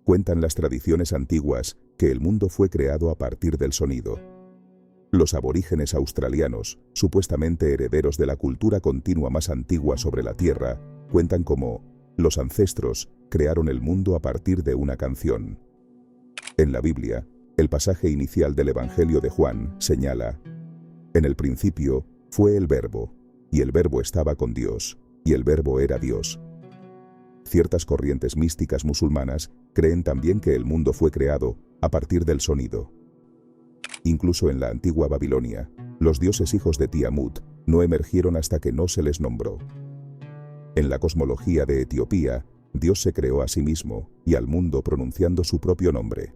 Cuentan las tradiciones antiguas que el mundo fue creado a partir del sonido. Los aborígenes australianos, supuestamente herederos de la cultura continua más antigua sobre la Tierra, cuentan cómo los ancestros crearon el mundo a partir de una canción. En la Biblia, el pasaje inicial del Evangelio de Juan señala: en el principio fue el Verbo, y el Verbo estaba con Dios, y el Verbo era Dios. Ciertas corrientes místicas musulmanas creen también que el mundo fue creado a partir del sonido. Incluso en la antigua Babilonia, los dioses hijos de Tiamut no emergieron hasta que no se les nombró. En la cosmología de Etiopía, Dios se creó a sí mismo y al mundo pronunciando su propio nombre.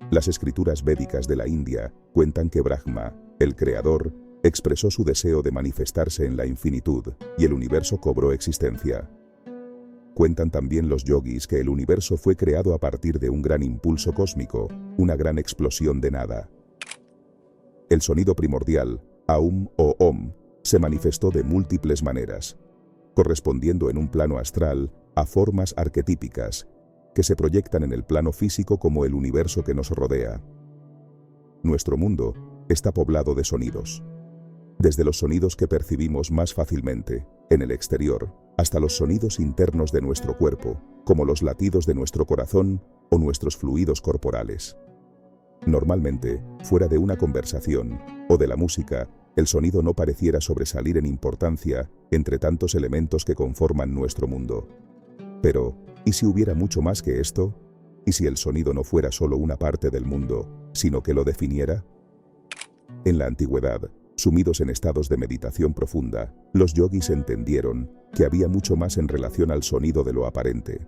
Las escrituras védicas de la India cuentan que Brahma, el creador, expresó su deseo de manifestarse en la infinitud y el universo cobró existencia. Cuentan también los yogis que el universo fue creado a partir de un gran impulso cósmico, una gran explosión de nada. El sonido primordial, Aum o Om, se manifestó de múltiples maneras, correspondiendo en un plano astral a formas arquetípicas que se proyectan en el plano físico como el universo que nos rodea. Nuestro mundo está poblado de sonidos. Desde los sonidos que percibimos más fácilmente, en el exterior, hasta los sonidos internos de nuestro cuerpo, como los latidos de nuestro corazón o nuestros fluidos corporales. Normalmente, fuera de una conversación o de la música, el sonido no pareciera sobresalir en importancia entre tantos elementos que conforman nuestro mundo. Pero, ¿y si hubiera mucho más que esto? ¿Y si el sonido no fuera solo una parte del mundo, sino que lo definiera? En la antigüedad, sumidos en estados de meditación profunda, los yogis entendieron que había mucho más en relación al sonido de lo aparente.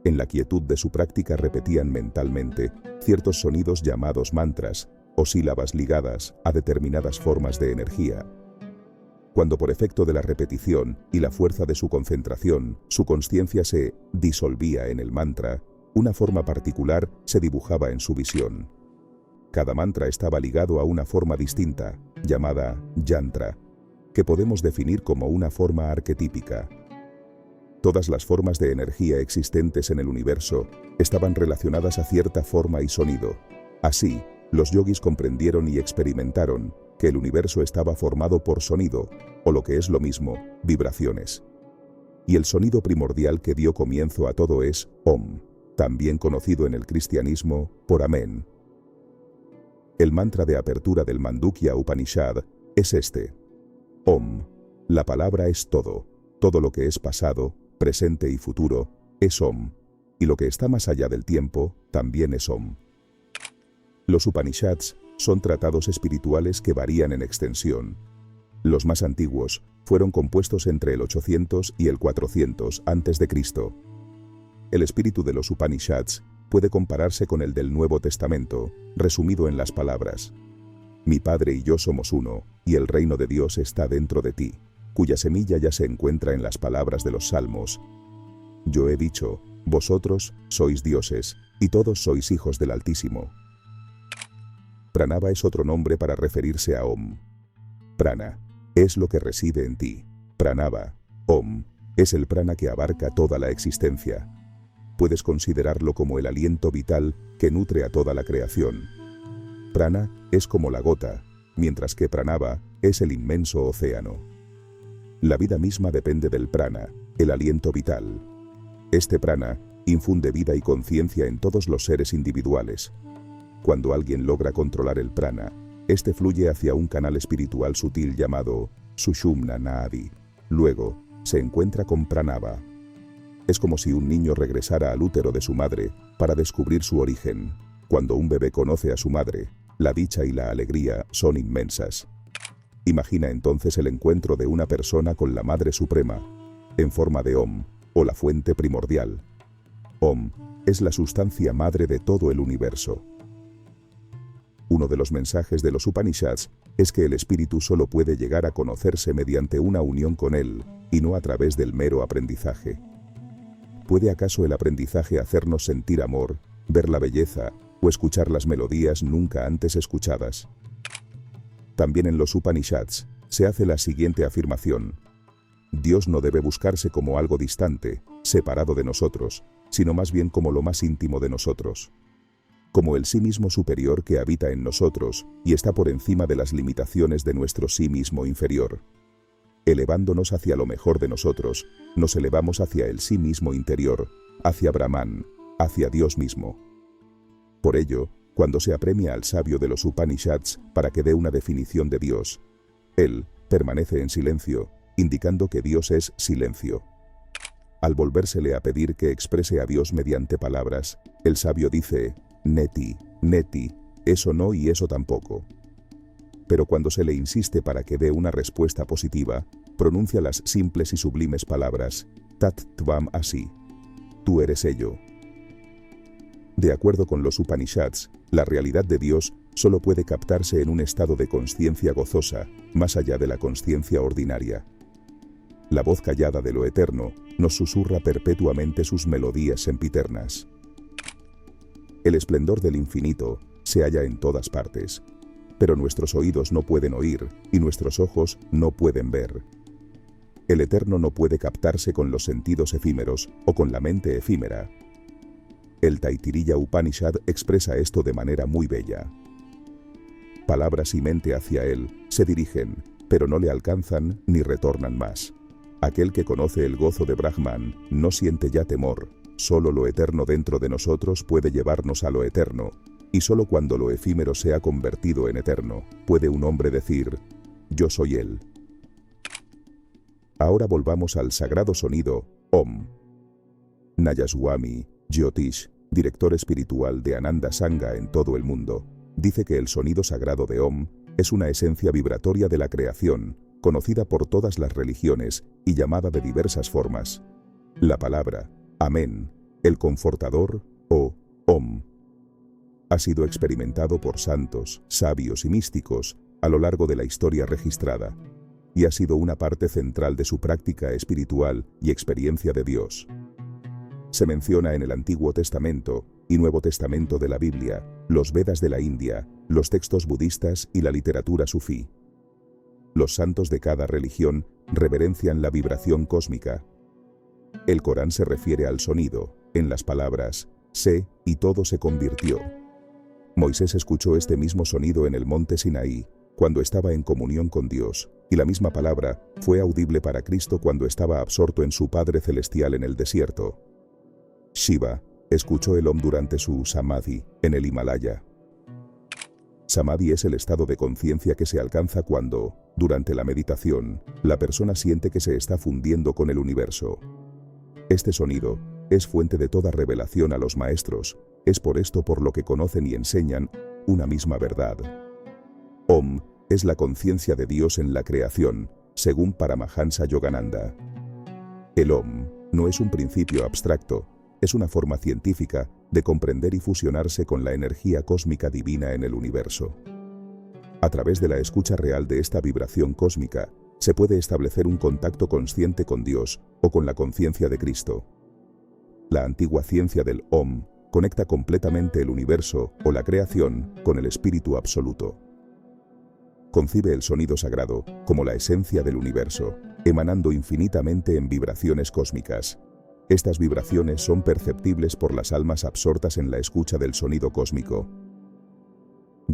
En la quietud de su práctica repetían mentalmente ciertos sonidos llamados mantras o sílabas ligadas a determinadas formas de energía. Cuando por efecto de la repetición y la fuerza de su concentración, su consciencia se disolvía en el mantra, una forma particular se dibujaba en su visión. Cada mantra estaba ligado a una forma distinta, llamada yantra, que podemos definir como una forma arquetípica. Todas las formas de energía existentes en el universo estaban relacionadas a cierta forma y sonido. Así, los yogis comprendieron y experimentaron que el universo estaba formado por sonido, o lo que es lo mismo, vibraciones. Y el sonido primordial que dio comienzo a todo es Om, también conocido en el cristianismo por Amén. El mantra de apertura del Mandukya Upanishad es este: Om. La palabra es todo. Todo lo que es pasado, presente y futuro es Om. Y lo que está más allá del tiempo también es Om. Los Upanishads son tratados espirituales que varían en extensión. Los más antiguos fueron compuestos entre el 800 y el 400 a.C. El espíritu de los Upanishads puede compararse con el del Nuevo Testamento, resumido en las palabras: mi Padre y yo somos uno, y el reino de Dios está dentro de ti, cuya semilla ya se encuentra en las palabras de los Salmos. Yo he dicho, vosotros sois dioses, y todos sois hijos del Altísimo. Pranava es otro nombre para referirse a Om. Prana es lo que reside en ti. Pranava, Om, es el prana que abarca toda la existencia. Puedes considerarlo como el aliento vital que nutre a toda la creación. Prana es como la gota, mientras que pranava es el inmenso océano. La vida misma depende del prana, el aliento vital. Este prana infunde vida y conciencia en todos los seres individuales. Cuando alguien logra controlar el prana, este fluye hacia un canal espiritual sutil llamado Sushumna Nadi. Luego, se encuentra con pranava. Es como si un niño regresara al útero de su madre para descubrir su origen. Cuando un bebé conoce a su madre, la dicha y la alegría son inmensas. Imagina entonces el encuentro de una persona con la Madre Suprema, en forma de Om, o la fuente primordial. Om es la sustancia madre de todo el universo. Uno de los mensajes de los Upanishads es que el espíritu solo puede llegar a conocerse mediante una unión con él, y no a través del mero aprendizaje. ¿Puede acaso el aprendizaje hacernos sentir amor, ver la belleza o escuchar las melodías nunca antes escuchadas? También en los Upanishads se hace la siguiente afirmación: Dios no debe buscarse como algo distante, separado de nosotros, sino más bien como lo más íntimo de nosotros. Como el sí mismo superior que habita en nosotros y está por encima de las limitaciones de nuestro sí mismo inferior. Elevándonos hacia lo mejor de nosotros, nos elevamos hacia el sí mismo interior, hacia Brahman, hacia Dios mismo. Por ello, cuando se apremia al sabio de los Upanishads para que dé una definición de Dios, él permanece en silencio, indicando que Dios es silencio. Al volvérsele a pedir que exprese a Dios mediante palabras, el sabio dice, neti, neti, eso no y eso tampoco. Pero cuando se le insiste para que dé una respuesta positiva, pronuncia las simples y sublimes palabras, tat tvam asi, tú eres ello. De acuerdo con los Upanishads, la realidad de Dios solo puede captarse en un estado de consciencia gozosa, más allá de la consciencia ordinaria. La voz callada de lo eterno nos susurra perpetuamente sus melodías sempiternas. El esplendor del infinito se halla en todas partes, pero nuestros oídos no pueden oír y nuestros ojos no pueden ver. El eterno no puede captarse con los sentidos efímeros o con la mente efímera. El Taittiriya Upanishad expresa esto de manera muy bella. Palabras y mente hacia él se dirigen, pero no le alcanzan ni retornan más. Aquel que conoce el gozo de Brahman no siente ya temor, solo lo eterno dentro de nosotros puede llevarnos a lo eterno, y solo cuando lo efímero se ha convertido en eterno, puede un hombre decir, yo soy él. Ahora volvamos al sagrado sonido, Om. Nayaswami Jyotish, director espiritual de Ananda Sangha en todo el mundo, dice que el sonido sagrado de Om es una esencia vibratoria de la creación, conocida por todas las religiones y llamada de diversas formas. La palabra, Amén, el confortador o Om, ha sido experimentado por santos, sabios y místicos a lo largo de la historia registrada, y ha sido una parte central de su práctica espiritual y experiencia de Dios. Se menciona en el Antiguo Testamento y Nuevo Testamento de la Biblia, los Vedas de la India, los textos budistas y la literatura sufí. Los santos de cada religión reverencian la vibración cósmica. El Corán se refiere al sonido, en las palabras, sé y todo se convirtió. Moisés escuchó este mismo sonido en el monte Sinaí, cuando estaba en comunión con Dios, y la misma palabra fue audible para Cristo cuando estaba absorto en su Padre Celestial en el desierto. Shiva escuchó el Om durante su Samadhi en el Himalaya. Samadhi es el estado de conciencia que se alcanza cuando, durante la meditación, la persona siente que se está fundiendo con el universo. Este sonido es fuente de toda revelación a los maestros, es por esto por lo que conocen y enseñan una misma verdad. Om es la conciencia de Dios en la creación, según Paramahansa Yogananda. El Om no es un principio abstracto, es una forma científica de comprender y fusionarse con la energía cósmica divina en el universo. A través de la escucha real de esta vibración cósmica, se puede establecer un contacto consciente con Dios o con la conciencia de Cristo. La antigua ciencia del Om conecta completamente el universo o la creación con el espíritu absoluto. Concibe el sonido sagrado como la esencia del universo, emanando infinitamente en vibraciones cósmicas. Estas vibraciones son perceptibles por las almas absortas en la escucha del sonido cósmico.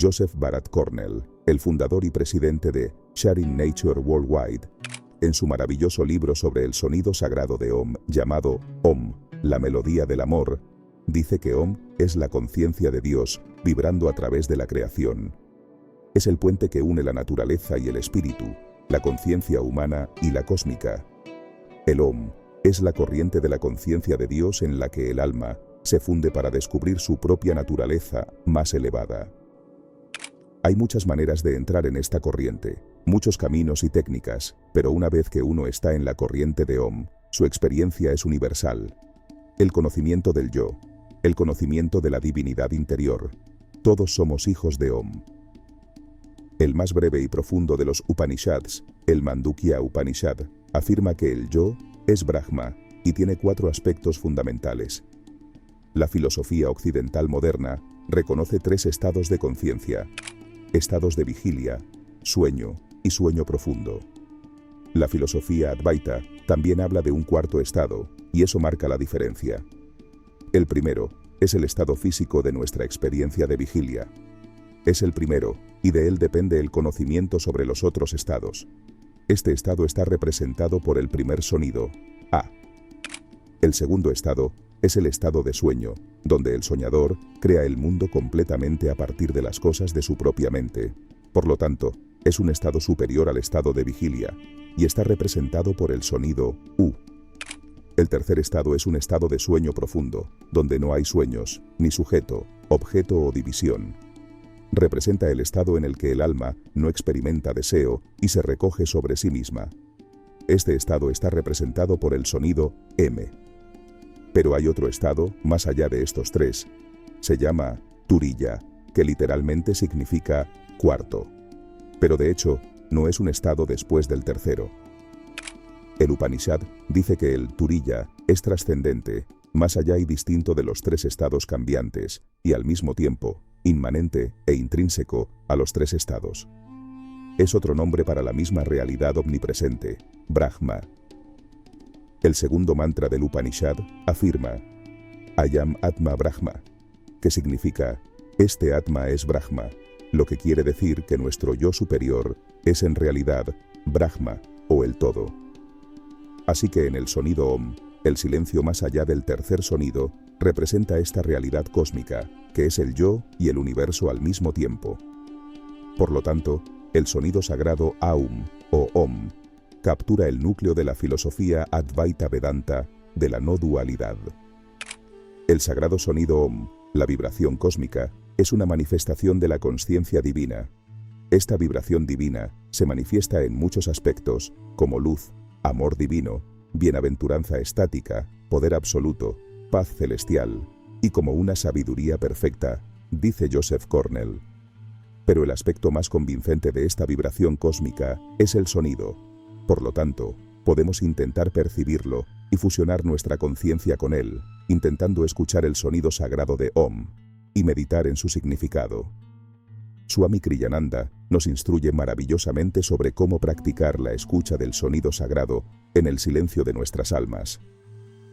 Joseph Barat Cornell, el fundador y presidente de Sharing Nature Worldwide, en su maravilloso libro sobre el sonido sagrado de Om, llamado Om, la melodía del amor, dice que Om es la conciencia de Dios vibrando a través de la creación. Es el puente que une la naturaleza y el espíritu, la conciencia humana y la cósmica. El Om es la corriente de la conciencia de Dios en la que el alma se funde para descubrir su propia naturaleza más elevada. Hay muchas maneras de entrar en esta corriente, muchos caminos y técnicas, pero una vez que uno está en la corriente de Om, su experiencia es universal. El conocimiento del yo, el conocimiento de la divinidad interior, todos somos hijos de Om. El más breve y profundo de los Upanishads, el Mandukya Upanishad, afirma que el yo es Brahma y tiene 4 aspectos fundamentales. La filosofía occidental moderna reconoce 3 estados de conciencia: estados de vigilia, sueño y sueño profundo. La filosofía Advaita también habla de un 4º estado, y eso marca la diferencia. El primero es el estado físico de nuestra experiencia de vigilia. Es el primero, y de él depende el conocimiento sobre los otros estados. Este estado está representado por el primer sonido, A. El segundo estado es el estado de sueño, donde el soñador crea el mundo completamente a partir de las cosas de su propia mente. Por lo tanto, es un estado superior al estado de vigilia, y está representado por el sonido U. El tercer estado es un estado de sueño profundo, donde no hay sueños, ni sujeto, objeto o división. Representa el estado en el que el alma no experimenta deseo y se recoge sobre sí misma. Este estado está representado por el sonido M. Pero hay otro estado, más allá de estos tres. Se llama Turiya, que literalmente significa cuarto. Pero de hecho, no es un estado después del tercero. El Upanishad dice que el Turiya es trascendente, más allá y distinto de los tres estados cambiantes, y al mismo tiempo, inmanente e intrínseco a los tres estados. Es otro nombre para la misma realidad omnipresente, Brahma. El segundo mantra del Upanishad afirma, Ayam Atma Brahma, que significa, este Atma es Brahma, lo que quiere decir que nuestro yo superior es en realidad Brahma o el todo. Así que en el sonido Om, el silencio más allá del tercer sonido, representa esta realidad cósmica, que es el yo y el universo al mismo tiempo. Por lo tanto, el sonido sagrado Aum o Om captura el núcleo de la filosofía Advaita Vedanta de la no dualidad. El sagrado sonido Om, la vibración cósmica, es una manifestación de la consciencia divina. Esta vibración divina se manifiesta en muchos aspectos, como luz, amor divino, bienaventuranza estática, poder absoluto, paz celestial, y como una sabiduría perfecta, dice Joseph Cornell. Pero el aspecto más convincente de esta vibración cósmica es el sonido. Por lo tanto, podemos intentar percibirlo y fusionar nuestra conciencia con él, intentando escuchar el sonido sagrado de Om y meditar en su significado. Swami Kriyananda nos instruye maravillosamente sobre cómo practicar la escucha del sonido sagrado en el silencio de nuestras almas.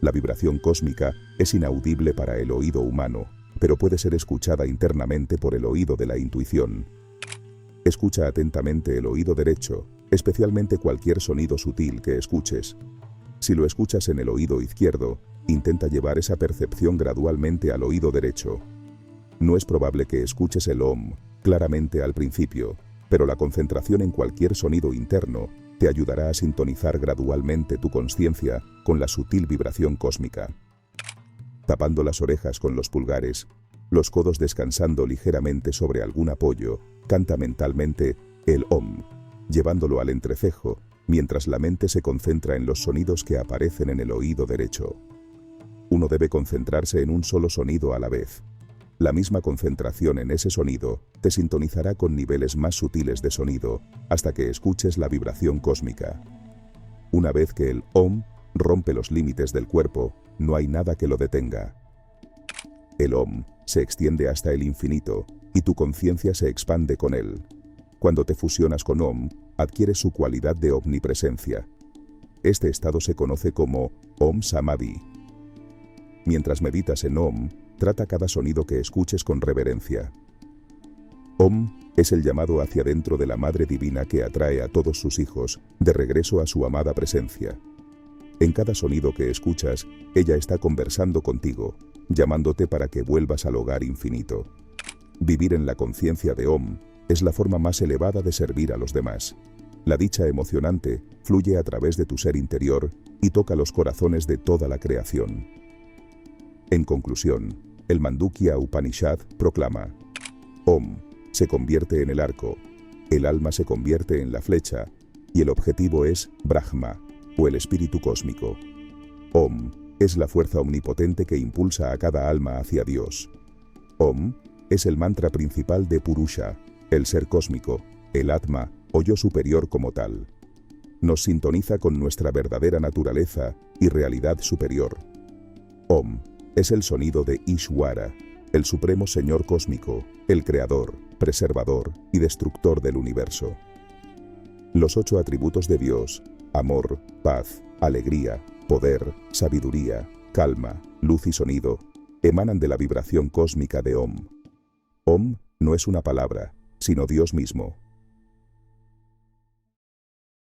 La vibración cósmica es inaudible para el oído humano, pero puede ser escuchada internamente por el oído de la intuición. Escucha atentamente el oído derecho, especialmente cualquier sonido sutil que escuches. Si lo escuchas en el oído izquierdo, intenta llevar esa percepción gradualmente al oído derecho. No es probable que escuches el Om claramente al principio, pero la concentración en cualquier sonido interno te ayudará a sintonizar gradualmente tu consciencia con la sutil vibración cósmica. Tapando las orejas con los pulgares, los codos descansando ligeramente sobre algún apoyo, canta mentalmente el Om, llevándolo al entrecejo, mientras la mente se concentra en los sonidos que aparecen en el oído derecho. Uno debe concentrarse en un solo sonido a la vez. La misma concentración en ese sonido te sintonizará con niveles más sutiles de sonido hasta que escuches la vibración cósmica. Una vez que el Om rompe los límites del cuerpo, no hay nada que lo detenga. El Om se extiende hasta el infinito y tu conciencia se expande con él. Cuando te fusionas con Om, adquieres su cualidad de omnipresencia. Este estado se conoce como Om Samadhi. Mientras meditas en Om, trata cada sonido que escuches con reverencia. Om es el llamado hacia dentro de la Madre Divina que atrae a todos sus hijos de regreso a su amada presencia. En cada sonido que escuchas, ella está conversando contigo, llamándote para que vuelvas al hogar infinito. Vivir en la conciencia de Om es la forma más elevada de servir a los demás. La dicha emocionante fluye a través de tu ser interior y toca los corazones de toda la creación. En conclusión, el Mandukya Upanishad proclama: Om se convierte en el arco, el alma se convierte en la flecha, y el objetivo es Brahma, o el espíritu cósmico. Om es la fuerza omnipotente que impulsa a cada alma hacia Dios. Om es el mantra principal de Purusha, el ser cósmico, el Atma o yo superior como tal. Nos sintoniza con nuestra verdadera naturaleza y realidad superior. Om es el sonido de Ishwara, el supremo Señor cósmico, el creador, preservador y destructor del universo. Los 8 atributos de Dios: amor, paz, alegría, poder, sabiduría, calma, luz y sonido, emanan de la vibración cósmica de Om. Om no es una palabra, sino Dios mismo.